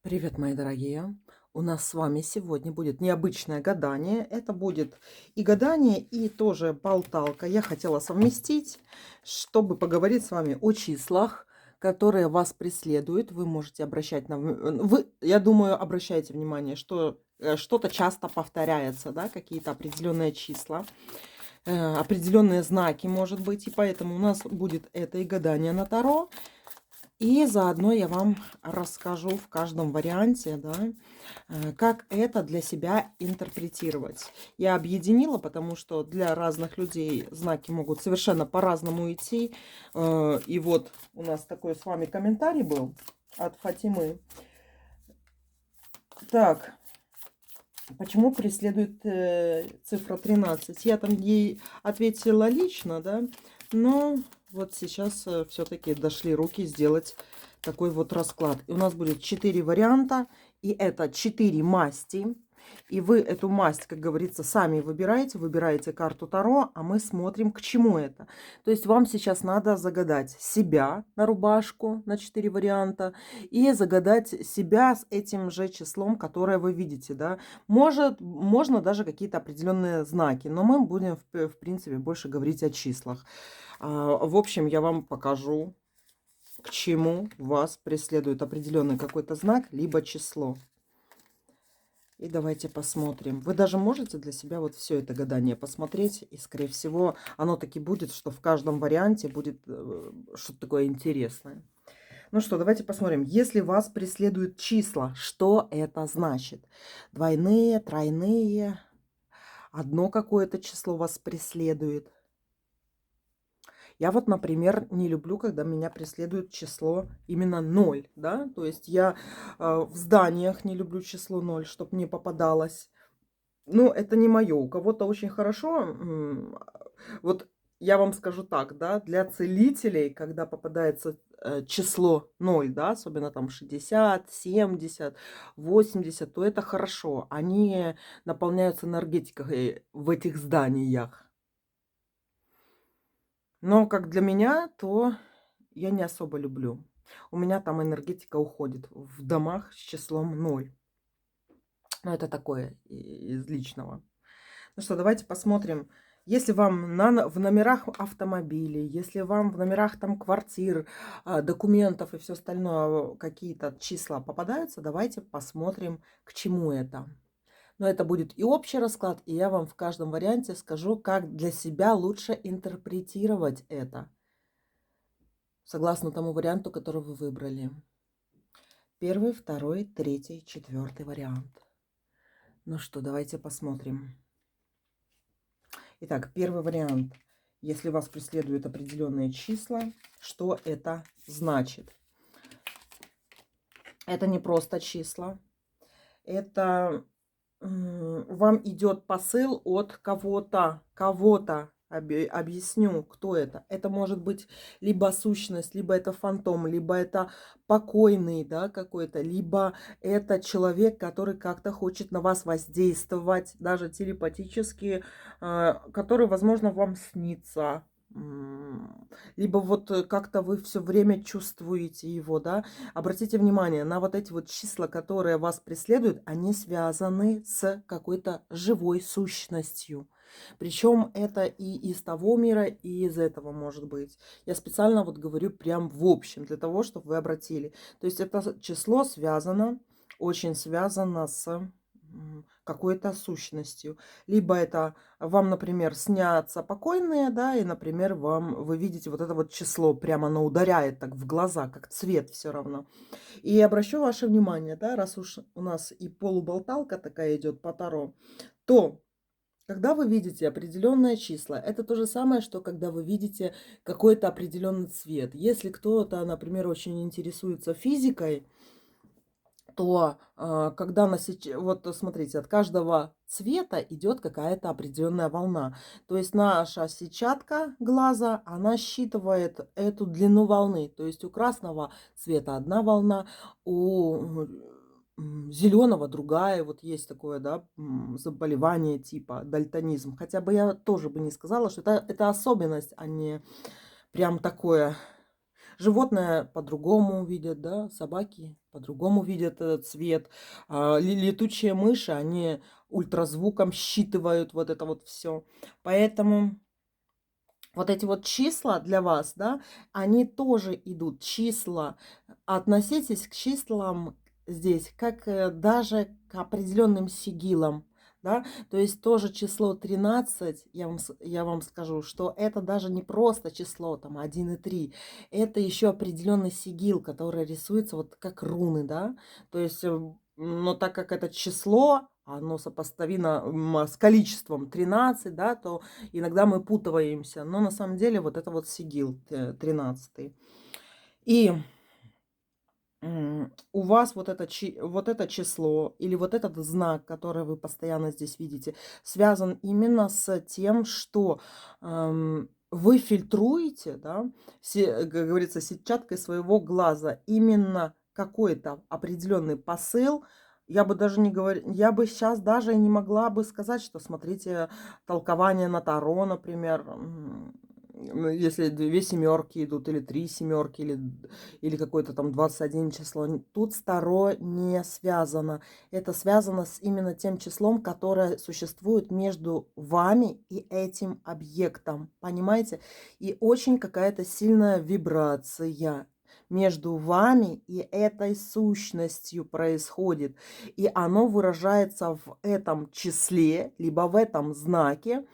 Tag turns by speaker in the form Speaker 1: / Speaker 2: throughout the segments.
Speaker 1: Привет, мои дорогие! У нас с вами сегодня будет необычное гадание. Это будет и гадание, и тоже болталка. Я хотела совместить, чтобы поговорить с вами о числах, которые вас преследуют. Вы можете обращать вы, я думаю, обращайте внимание, что что-то часто повторяется, да, какие-то определенные числа, определенные знаки, может быть, и поэтому у нас будет это и гадание на Таро. И заодно я вам расскажу в каждом варианте, да, как это для себя интерпретировать. Я объединила, потому что для разных людей знаки могут совершенно по-разному идти. И вот у нас такой с вами комментарий был от Фатимы. Так, почему преследует цифра 13? Я там ей ответила лично, да, но вот сейчас все-таки дошли руки сделать такой вот расклад. И у нас будет 4 варианта, и это 4 масти. И вы эту масть, как говорится, сами выбираете карту Таро, а мы смотрим, к чему это. То есть вам сейчас надо загадать себя на рубашку на 4 варианта и загадать себя с этим же числом, которое вы видите, да. Можно даже какие-то определенные знаки, но мы будем, в принципе, больше говорить о числах. В общем, я вам покажу, к чему вас преследует определенный какой-то знак, либо число. И давайте посмотрим. Вы даже можете для себя вот все это гадание посмотреть. И, скорее всего, оно таки будет, что в каждом варианте будет что-то такое интересное. Ну что, давайте посмотрим. Если вас преследуют числа, что это значит? Двойные, тройные, одно какое-то число вас преследует. Я вот, например, не люблю, когда меня преследует число именно 0, да, то есть я в зданиях не люблю число 0, чтобы не попадалось. Ну, это не мое. У кого-то очень хорошо. Вот я вам скажу так, да, для целителей, когда попадается число 0, да, особенно там 60, 70, 80, то это хорошо. Они наполняются энергетикой в этих зданиях. Но как для меня, то я не особо люблю. У меня там энергетика уходит в домах с числом 0. Но это такое из личного. Ну что, давайте посмотрим. Если вам в номерах автомобилей, если вам в номерах там квартир, документов и все остальное какие-то числа попадаются, давайте посмотрим, к чему это. Но это будет и общий расклад, и я вам в каждом варианте скажу, как для себя лучше интерпретировать это, согласно тому варианту, который вы выбрали. Первый, второй, третий, четвертый вариант. Ну что, давайте посмотрим. Итак, первый вариант. Если вас преследуют определенные числа, что это значит? Это не просто числа. Это вам идет посыл от кого-то, кого-то. Объясню, кто это. Это может быть либо сущность, либо это фантом, либо это покойный, да, какой-то, либо это человек, который как-то хочет на вас воздействовать, даже телепатически, который, возможно, вам снится. Либо вот как-то вы все время чувствуете его, да. Обратите внимание на вот эти вот числа, которые вас преследуют, они связаны с какой-то живой сущностью. Причем это и из того мира, и из этого может быть. Я специально вот говорю прям в общем, для того, чтобы вы обратили. То есть это число связано, очень связано с какой-то сущностью. Либо это вам, например, снятся покойные, да, и, например, вы видите вот это вот число, прямо оно ударяет так в глаза, как цвет все равно. И обращу ваше внимание, да, раз уж у нас и полуболталка такая идет по Таро, то когда вы видите определенные числа, это то же самое, что когда вы видите какой-то определенный цвет. Если кто-то, например, очень интересуется физикой, то когда вот смотрите, от каждого цвета идет какая-то определенная волна. То есть наша сетчатка глаза, она считывает эту длину волны. То есть у красного цвета одна волна, у зеленого другая. Вот есть такое, да, заболевание типа дальтонизм. Хотя бы я тоже бы не сказала, что это особенность, а не прям такое Животные по-другому видят, да, собаки по-другому видят этот цвет. Летучие мыши, они ультразвуком считывают вот это вот все. Поэтому вот эти вот числа для вас, да, они тоже идут. Числа. Относитесь к числам здесь как даже к определенным сигилам. Да? То есть тоже число 13, я вам скажу, что это даже не просто число там 1 и 3, это еще определенный сигил, который рисуется вот как руны, да, то есть, но так как это число, оно сопоставимо с количеством 13, да, то иногда мы путаемся, но на самом деле вот это вот сигил 13. И у вас вот вот это число или вот этот знак, который вы постоянно здесь видите, связан именно с тем, что вы фильтруете, да, как говорится, сетчаткой своего глаза именно какой-то определенный посыл. Я бы даже не говорила, я бы сейчас даже не могла бы сказать, что смотрите толкование на Таро, например, если 2 семерки идут, или 3 семерки, или какое-то там 21 число. Тут с Таро не связано. Это связано с именно тем числом, которое существует между вами и этим объектом. Понимаете? И очень какая-то сильная вибрация между вами и этой сущностью происходит. И оно выражается в этом числе, либо в этом знаке.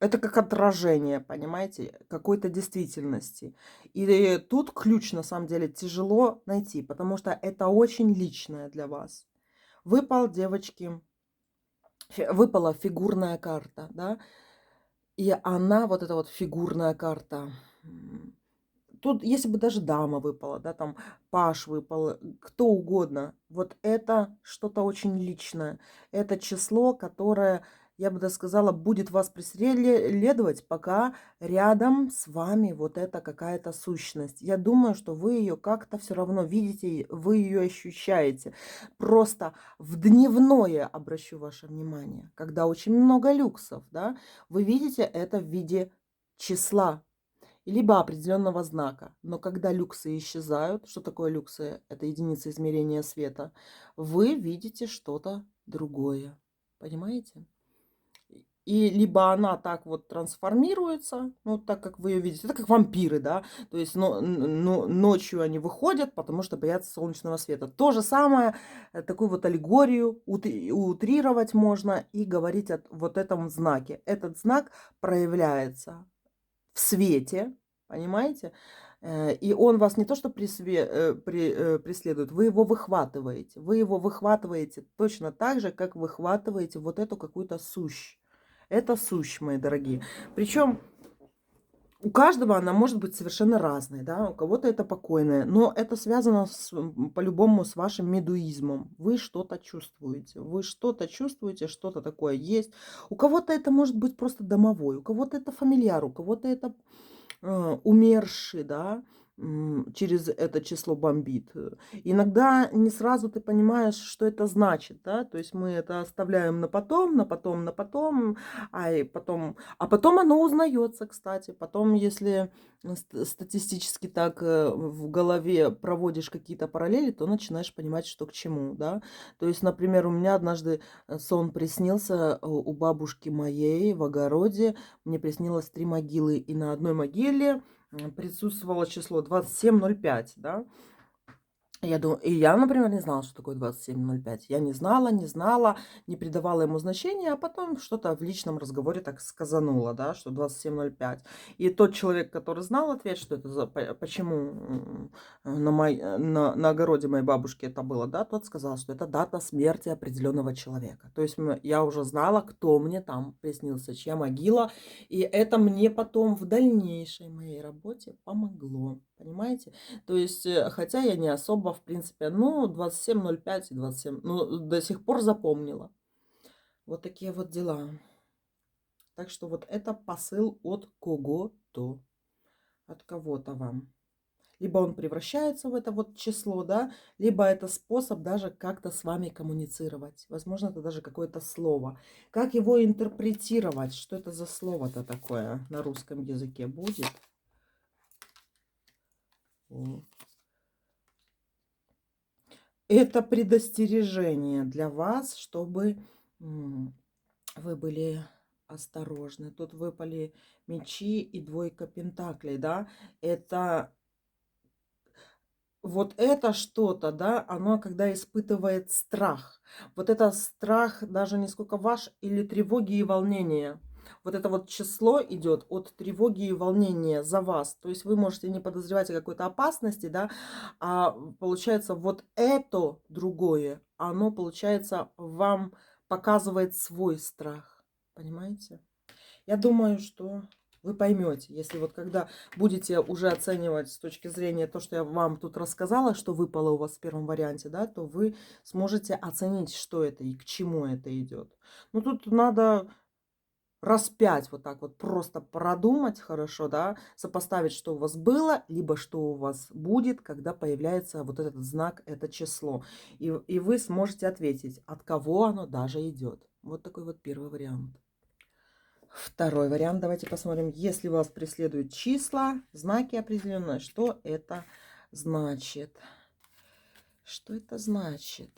Speaker 1: Это как отражение, понимаете, какой-то действительности. И тут ключ, на самом деле, тяжело найти, потому что это очень личное для вас. Выпал, девочки, выпала фигурная карта, да, и она, вот эта вот фигурная карта, тут, если бы даже дама выпала, да, там паш выпал, кто угодно, вот это что-то очень личное. Это число, которое, я бы даже сказала, будет вас преследовать, пока рядом с вами вот эта какая-то сущность. Я думаю, что вы ее как-то все равно видите, вы ее ощущаете. Просто в дневное обращу ваше внимание, когда очень много люксов, да, вы видите это в виде числа, либо определенного знака. Но когда люксы исчезают, что такое люксы? Это единица измерения света. Вы видите что-то другое. Понимаете? И либо она так вот трансформируется, ну, так как вы ее видите, это как вампиры, да, то есть ночью они выходят, потому что боятся солнечного света. То же самое, такую вот аллегорию утрировать можно и говорить о вот этом знаке. Этот знак проявляется в свете, понимаете? И он вас не то что преследует, вы его выхватываете. Вы его выхватываете точно так же, как выхватываете вот эту какую-то сущь. Это сущь, мои дорогие. Причем у каждого она может быть совершенно разной, да, у кого-то это покойное, но это связано по-любому с вашим медуизмом. Вы что-то чувствуете, что-то такое есть. У кого-то это может быть просто домовой, у кого-то это фамильяр, у кого-то это умерший, да, через это число бомбит. Иногда не сразу ты понимаешь, что это значит, да, то есть мы это оставляем на потом, а потом оно узнается, кстати. Потом, если статистически так в голове проводишь какие-то параллели, то начинаешь понимать, что к чему, да. То есть, например, у меня однажды сон приснился у бабушки моей в огороде, мне приснилось 3 могилы, и на одной могиле присутствовало число 2705, да. Я думаю, и я, например, не знала, что такое 2705. Я не знала, не придавала ему значения, а потом что-то в личном разговоре так сказанула, да, что 2705. И тот человек, который знал ответ, что это за, почему на огороде моей бабушки это было, да, тот сказал, что это дата смерти определенного человека. То есть я уже знала, кто мне там приснился, чья могила, и это мне потом в дальнейшей моей работе помогло, понимаете? То есть, хотя я не особо, в принципе, ну, 27:05 и 27, ну, до сих пор запомнила. Вот такие вот дела. Так что вот это посыл от кого-то, от кого-то вам. Либо он превращается в это вот число, да, либо это способ даже как-то с вами коммуницировать. Возможно, это даже какое-то слово. Как его интерпретировать? Что это за слово-то такое на русском языке будет? Это предостережение для вас, чтобы вы были осторожны. Тут выпали мечи и двойка пентаклей, да. Это вот это что-то, да, оно когда испытывает страх. Вот это страх даже не сколько ваш или тревоги и волнения. Вот это вот число идет от тревоги и волнения за вас. То есть вы можете не подозревать о какой-то опасности, да, а получается вот это другое, оно, получается, вам показывает свой страх. Понимаете? Я думаю, что вы поймете, если вот когда будете уже оценивать с точки зрения то, что я вам тут рассказала, что выпало у вас в первом варианте, да, то вы сможете оценить, что это и к чему это идет. Ну, тут надо раз 5 вот так вот просто продумать хорошо, да, сопоставить, что у вас было, либо что у вас будет, когда появляется вот этот знак, это число. И вы сможете ответить, от кого оно даже идет. Вот такой вот первый вариант. Второй вариант. Давайте посмотрим. Если вас преследуют числа, знаки определенные, что это значит? Что это значит?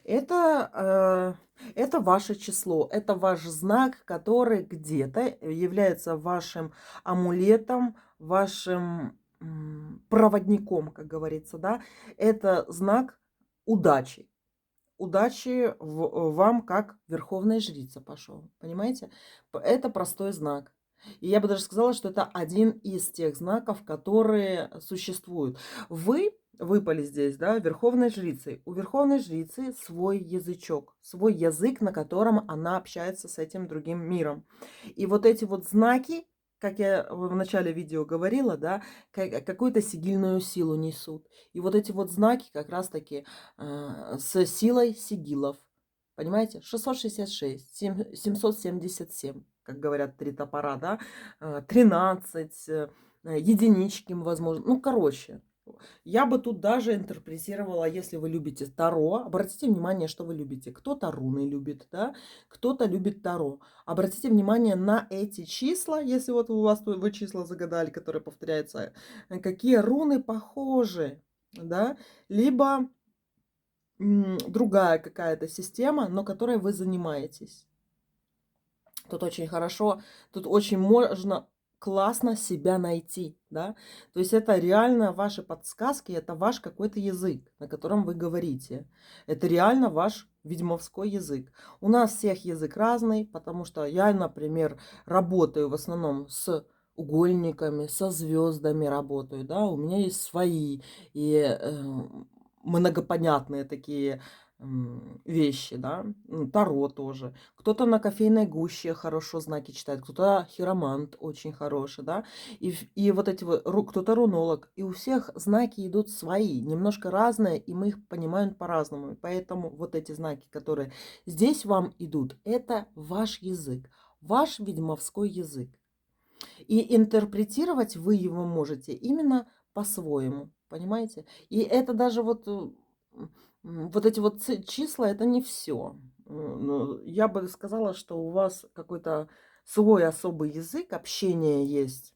Speaker 1: Это ваше число, это ваш знак, который где-то является вашим амулетом, вашим проводником, как говорится, да. Это знак удачи. Удачи вам как верховная жрица пошел. Понимаете? Это простой знак. И я бы даже сказала, что это один из тех знаков, которые существуют. Вы выпали здесь, да, верховной жрицей. У верховной жрицы свой язычок, свой язык, на котором она общается с этим другим миром. И вот эти вот знаки, как я в начале видео говорила, да, какую-то сигильную силу несут. И вот эти вот знаки как раз-таки с силой сигилов. Понимаете? 666, 777, как говорят, 3 топора, да, 13, единички, возможно. Ну, короче, я бы тут даже интерпретировала, если вы любите Таро, обратите внимание, что вы любите. Кто-то руны любит, да, кто-то любит Таро. Обратите внимание на эти числа, если вот у вас вы числа загадали, которые повторяются, какие руны похожи, да, либо другая какая-то система, но которой вы занимаетесь. Тут очень хорошо, тут очень можно классно себя найти, да. То есть это реально ваши подсказки, это ваш какой-то язык, на котором вы говорите. Это реально ваш ведьмовской язык. У нас всех язык разный, потому что я, например, работаю в основном с угольниками, со звездами работаю, да, у меня есть свои и многопонятные такие вещи, да, Таро тоже. Кто-то на кофейной гуще хорошо знаки читает, кто-то хиромант очень хороший, да, и вот эти вот, кто-то рунолог, и у всех знаки идут свои, немножко разные, и мы их понимаем по-разному, поэтому вот эти знаки, которые здесь вам идут, это ваш язык, ваш ведьмовской язык, и интерпретировать вы его можете именно по-своему, понимаете, и это даже вот вот эти вот числа, это не все. Я бы сказала, что у вас какой-то свой особый язык общения есть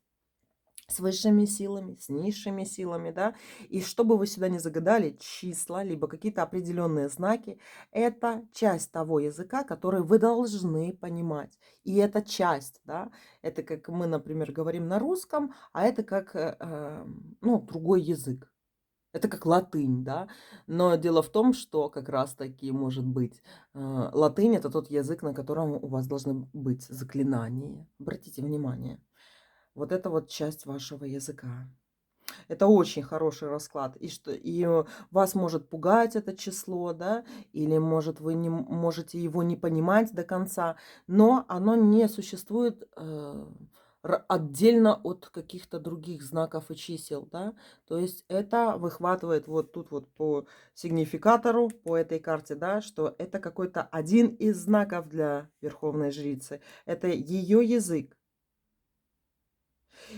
Speaker 1: с высшими силами, с низшими силами, да. И что бы вы сюда ни загадали, числа, либо какие-то определенные знаки, это часть того языка, который вы должны понимать. И это часть, да. Это как мы, например, говорим на русском, а это как, ну, другой язык. Это как латынь, да. Но дело в том, что как раз-таки, может быть, латынь – это тот язык, на котором у вас должны быть заклинания. Обратите внимание. Вот это вот часть вашего языка. Это очень хороший расклад. И вас может пугать это число, да, или может вы не можете его не понимать до конца, но оно не существует отдельно от каких-то других знаков и чисел, да. То есть это выхватывает вот тут вот по сигнификатору, по этой карте, да, что это какой-то один из знаков для Верховной Жрицы. Это ее язык.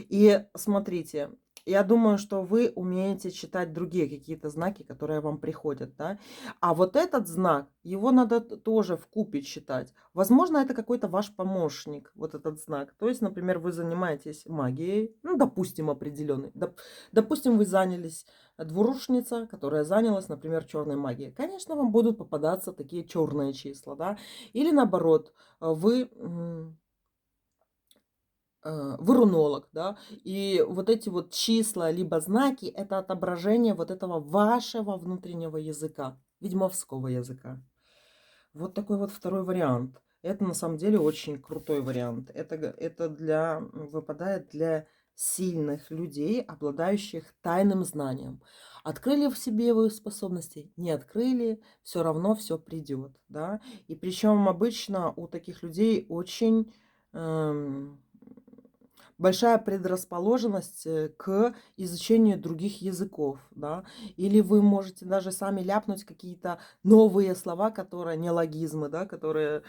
Speaker 1: И смотрите, Я думаю, что вы умеете читать другие какие-то знаки, которые вам приходят, да. А вот этот знак, его надо тоже вкупе читать. Возможно, это какой-то ваш помощник, вот этот знак. То есть, например, вы занимаетесь магией, ну, допустим, определенной. Допустим, вы занялись двурушница, которая занялась, например, черной магией. Конечно, вам будут попадаться такие черные числа, да. Или наоборот, вы вы рунолог, да, и вот эти вот числа либо знаки — это отображение вот этого вашего внутреннего языка, ведьмовского языка. Вот такой вот второй вариант. Это на самом деле очень крутой вариант. Это выпадает для сильных людей, обладающих тайным знанием. Открыли в себе вы способности, не открыли, все равно все придет, да. И причем обычно у таких людей очень эм, большая предрасположенность к изучению других языков, да, или вы можете даже сами ляпнуть какие-то новые слова, которые неологизмы, да, которые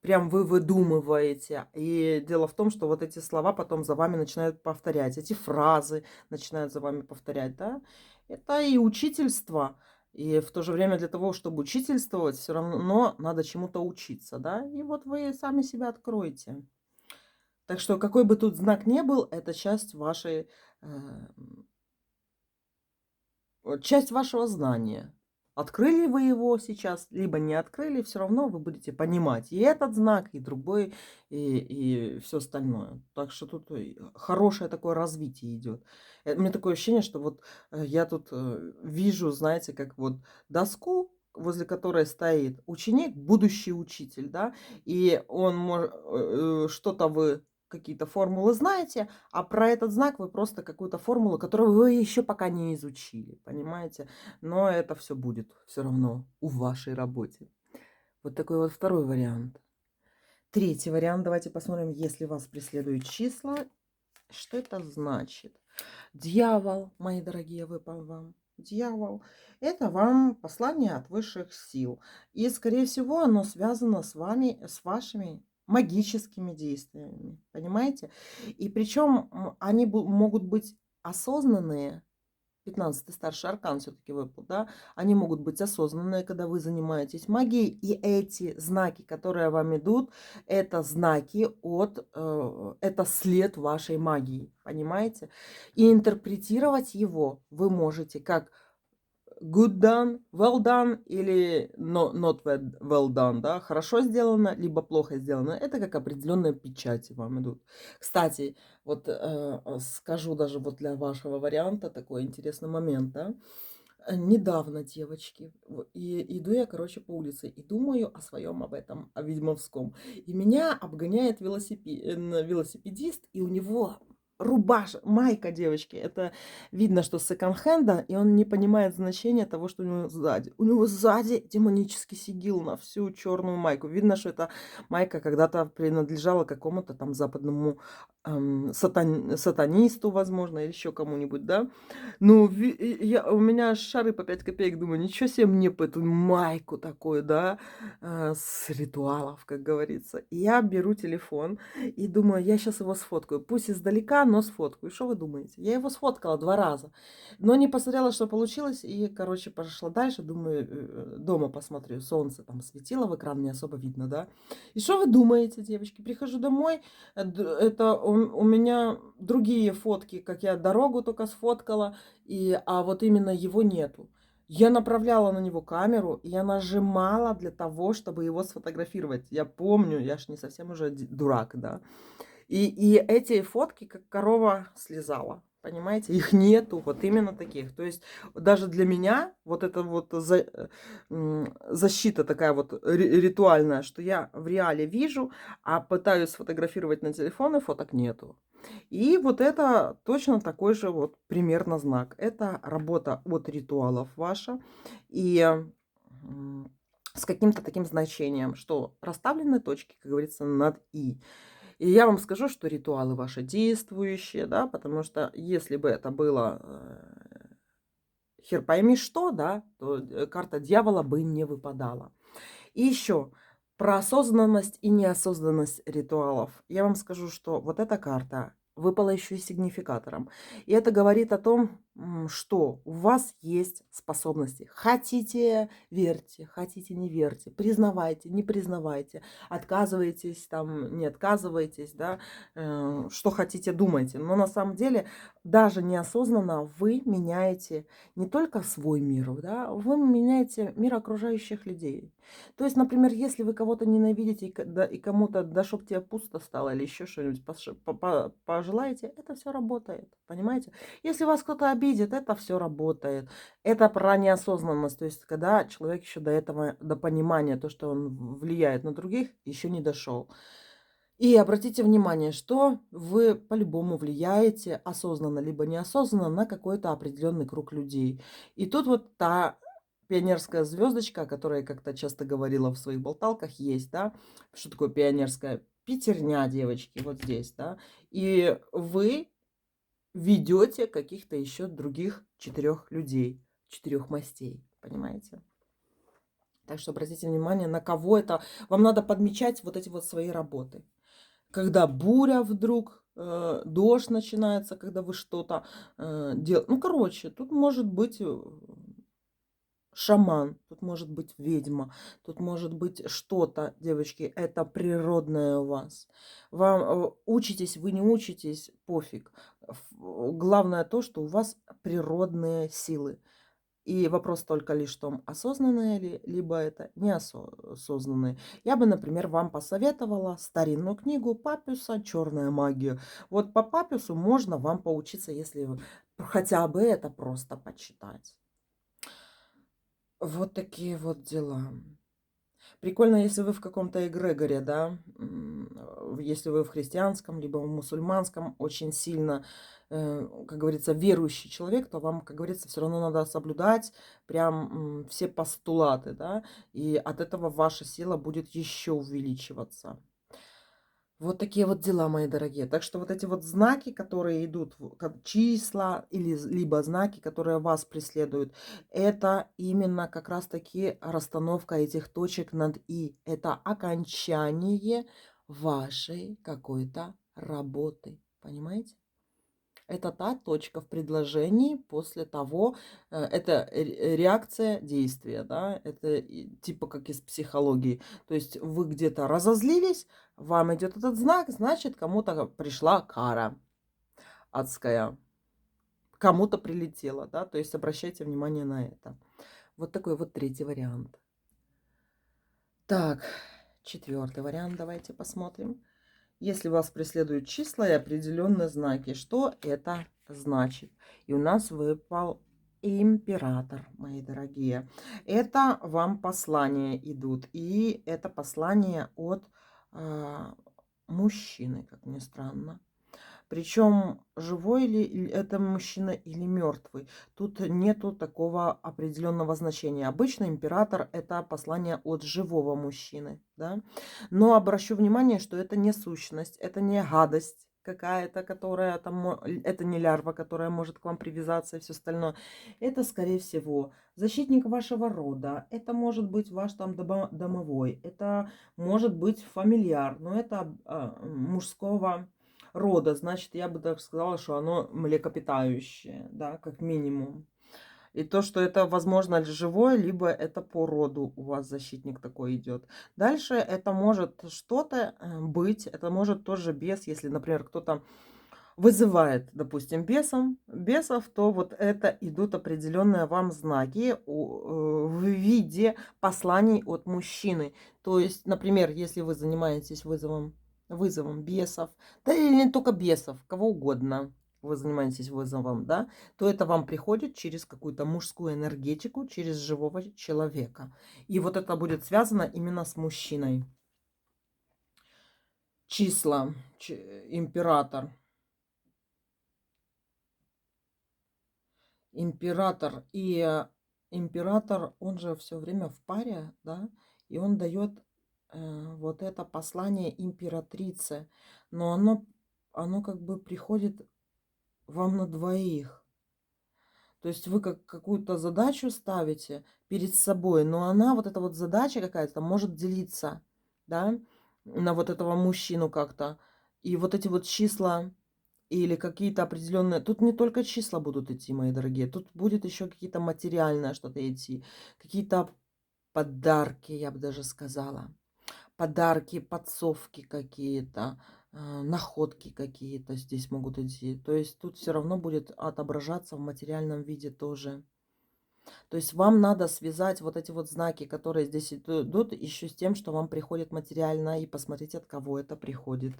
Speaker 1: прям вы выдумываете. И дело в том, что вот эти слова потом за вами начинают повторять, эти фразы начинают за вами повторять, да. Это и учительство, и в то же время для того, чтобы учительствовать, все равно надо чему-то учиться, да. И вот вы сами себя откроете. Так что какой бы тут знак ни был, это часть вашего знания. Открыли вы его сейчас, либо не открыли, все равно вы будете понимать и этот знак, и другой, и все остальное. Так что тут хорошее такое развитие идет. У меня такое ощущение, что вот я тут вижу, знаете, как вот доску, возле которой стоит ученик, будущий учитель, да, и он может, что-то вы какие-то формулы знаете, а про этот знак вы просто какую-то формулу, которую вы еще пока не изучили, понимаете? Но это все будет все равно в вашей работе. Вот такой вот второй вариант. Третий вариант. Давайте посмотрим, если вас преследуют числа, что это значит. Дьявол, мои дорогие, выпал вам. Дьявол. Это вам послание от высших сил. И, скорее всего, оно связано с вами, с вашими магическими действиями. Понимаете? И причем они могут быть осознанные. 15-й старший аркан все-таки выпал, да, они могут быть осознанные, когда вы занимаетесь магией, и эти знаки, которые вам идут, это знаки это след вашей магии, понимаете? И интерпретировать его вы можете как good done, well done или not well done, да, хорошо сделано, либо плохо сделано. Это как определенные печати вам идут. Кстати, вот скажу даже вот для вашего варианта такой интересный момент, да. Недавно, девочки, и иду я, короче, по улице и думаю о своем об этом, о ведьмовском. И меня обгоняет велосипедист, и у него майка, девочки. Это видно, что с секонд-хенда, и он не понимает значения того, что у него сзади. У него сзади демонический сигил на всю черную майку. Видно, что эта майка когда-то принадлежала какому-то там западному сатанисту, возможно, или еще кому-нибудь, да. Ну, у меня аж шары по 5 копеек, думаю, ничего себе мне по эту майку такую, да, с ритуалов, как говорится. И я беру телефон и думаю, я сейчас его сфоткаю. Пусть издалека, но сфоткаю. Что вы думаете? Я его сфоткала 2 раза, но не посмотрела, что получилось. И, короче, пошла дальше. Думаю, дома посмотрю. Солнце там светило в экран, не особо видно, да. И что вы думаете, девочки? Прихожу домой, это у меня другие фотки, как я дорогу только сфоткала, а вот именно его нету. Я направляла на него камеру, и я нажимала для того, чтобы его сфотографировать. Я помню, я ж не совсем уже дурак, да. И эти фотки, как корова слезала. Понимаете, их нету, вот именно таких. То есть даже для меня вот это вот защита такая вот ритуальная, что я в реале вижу, а пытаюсь сфотографировать на телефон, и фоток нету. И вот это точно такой же вот примерно знак. Это работа от ритуалов ваша. И с каким-то таким значением, что расставлены точки, как говорится, над «и». И я вам скажу, что ритуалы ваши действующие, да, потому что если бы это было хер пойми что, да, то карта дьявола бы не выпадала. И еще про осознанность и неосознанность ритуалов. Я вам скажу, что вот эта карта выпало еще и сигнификатором. И это говорит о том, что у вас есть способности. Хотите — верьте, хотите — не верьте, признавайте, не признавайте, отказываетесь, там, не отказываетесь, да, что хотите — думайте. Но на самом деле даже неосознанно вы меняете не только свой мир, да, вы меняете мир окружающих людей. То есть, например, если вы кого-то ненавидите и кому-то, да чтоб тебе пусто стало или еще что-нибудь пожелаете, это все работает, понимаете? Если вас кто-то обидит, это все работает. Это про неосознанность, то есть когда человек еще до этого, до понимания, то, что он влияет на других, еще не дошел. И обратите внимание, что вы по-любому влияете осознанно либо неосознанно на какой-то определенный круг людей. И тут вот та пионерская звездочка, о которой я как-то часто говорила в своих болталках, есть, да? Что такое пионерская? Пятерня, девочки, вот здесь, да? И вы ведете каких-то еще других 4 людей, 4 мастей, понимаете? Так что обратите внимание, на кого это. Вам надо подмечать вот эти вот свои работы. Когда буря вдруг, дождь начинается, когда вы что-то делаете. Ну, короче, тут может быть шаман, тут может быть ведьма, тут может быть что-то, девочки, это природное у вас. Вам учитесь, вы не учитесь, пофиг. Главное то, что у вас природные силы. И вопрос только лишь в том, осознанные ли, либо это неосознанные. Я бы, например, вам посоветовала старинную книгу Папюса «Черная магия». Вот по Папюсу можно вам поучиться, если хотя бы это просто почитать. Вот такие вот дела. Прикольно, если вы в каком-то эгрегоре, да, если вы в христианском, либо в мусульманском, очень сильно, как говорится, верующий человек, то вам, как говорится, все равно надо соблюдать прям все постулаты, да, и от этого ваша сила будет еще увеличиваться. Вот такие вот дела, мои дорогие. Так что вот эти вот знаки, которые идут, как числа или либо знаки, которые вас преследуют, это именно как раз-таки расстановка этих точек над «и». Это окончание вашей какой-то работы. Понимаете? Это та точка в предложении после того, это реакция действия, да, это типа как из психологии. То есть вы где-то разозлились, вам идет этот знак, значит, кому-то пришла кара адская, кому-то прилетела, да, то есть обращайте внимание на это. Вот такой вот третий вариант. Так, четвертый вариант давайте посмотрим. Если вас преследуют числа и определенные знаки, что это значит? И у нас выпал император, мои дорогие. Это вам послания идут. И это послание от мужчины, как ни странно. Причем живой ли это мужчина или мертвый, тут нету такого определенного значения. Обычно император — это послание от живого мужчины, да? Но обращу внимание, что это не сущность, это не гадость какая-то, которая там, это не лярва, которая может к вам привязаться и все остальное. Это, скорее всего, защитник вашего рода, это может быть ваш там домовой, это может быть фамильяр, но это мужского рода, значит, я бы так сказала, что оно млекопитающее, да, как минимум. И то, что это, возможно, живое, либо это по роду у вас защитник такой идет. Дальше это может что-то быть, это может тоже бес, если, например, кто-то вызывает, допустим, бесов, то вот это идут определенные вам знаки в виде посланий от мужчины. То есть, например, если вы занимаетесь вызовом бесов, да или не только бесов, кого угодно, вы занимаетесь вызовом, да, то это вам приходит через какую-то мужскую энергетику, через живого человека. И вот это будет связано именно с мужчиной. Числа, император. Император. И император, он же все время в паре, да, и он дает вот это послание императрице. Но оно как бы приходит вам на двоих. То есть вы как какую-то задачу ставите перед собой, но она, вот эта вот задача какая-то, может делиться, да, на вот этого мужчину как-то. И вот эти вот числа или какие-то определенные... Тут не только числа будут идти, мои дорогие, тут будет еще какие-то материальное что-то идти, какие-то подарки, я бы даже сказала. Подарки, подсовки какие-то, находки какие-то здесь могут идти. То есть тут все равно будет отображаться в материальном виде тоже. То есть вам надо связать вот эти вот знаки, которые здесь идут, еще с тем, что вам приходит материально, и посмотреть, от кого это приходит.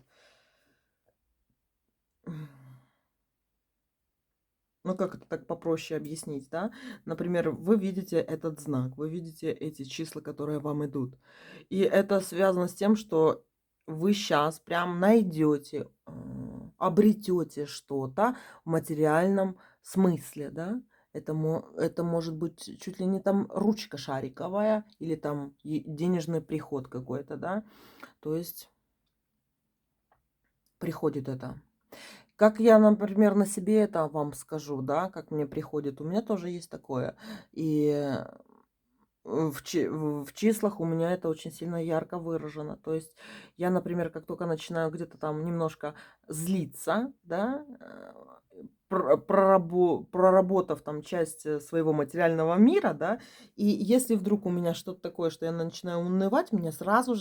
Speaker 1: Ну, как это так попроще объяснить, да? Например, вы видите этот знак, вы видите эти числа, которые вам идут. И это связано с тем, что вы сейчас прям найдете, обретете что-то в материальном смысле, да? Это может быть чуть ли не там ручка шариковая или там денежный приход какой-то, да? То есть приходит это. Как я, например, на себе это вам скажу, да, как мне приходит. У меня тоже есть такое. И в числах у меня это очень сильно ярко выражено. То есть я, например, как только начинаю где-то там немножко злиться, да, проработав там часть своего материального мира, да, и если вдруг у меня что-то такое, что я начинаю унывать, меня сразу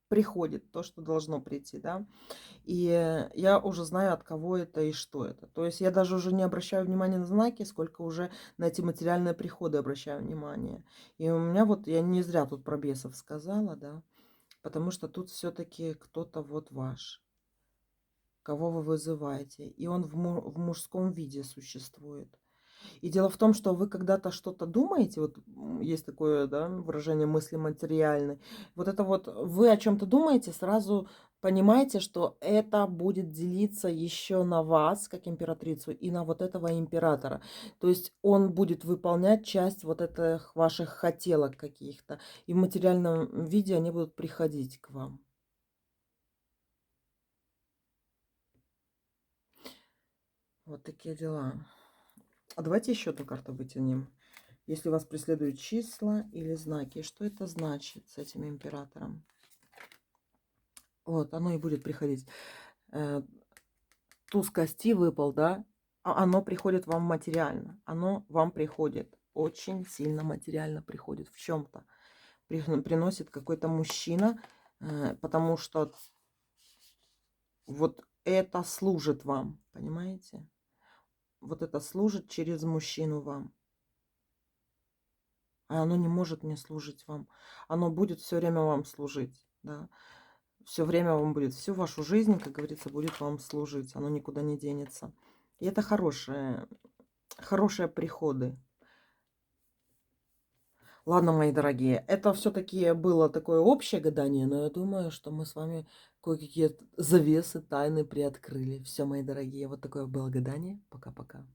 Speaker 1: приходит то, что должно прийти, да. И я уже знаю, от кого это и что это. То есть я даже уже не обращаю внимания на знаки, сколько уже на эти материальные приходы обращаю внимание. И у меня вот, я не зря тут про бесов сказала, да, потому что тут все-таки кто-то вот ваш, кого вы вызываете. И он в мужском виде существует. И дело в том, что вы когда-то что-то думаете, вот есть такое, да, выражение мысли материальной. Вот это вот вы о чем-то думаете, сразу понимаете, что это будет делиться еще на вас, как императрицу, и на вот этого императора. То есть он будет выполнять часть вот этих ваших хотелок каких-то. И в материальном виде они будут приходить к вам. Вот такие дела. А давайте еще одну карту вытянем. Если вас преследуют числа или знаки, что это значит с этим императором? Вот, оно и будет приходить. Туз кости выпал, да? А оно приходит вам материально. Оно вам приходит. Очень сильно материально приходит в чем-то. Приносит какой-то мужчина, потому что вот это служит вам, понимаете? Вот это служит через мужчину вам. А оно не может не служить вам. Оно будет все время вам служить, да. Все время вам будет, всю вашу жизнь, как говорится, будет вам служить. Оно никуда не денется. И это хорошие приходы. Ладно, мои дорогие, это все-таки было такое общее гадание, но я думаю, что мы с вами кое-какие завесы, тайны приоткрыли. Все, мои дорогие, вот такое было гадание. Пока-пока.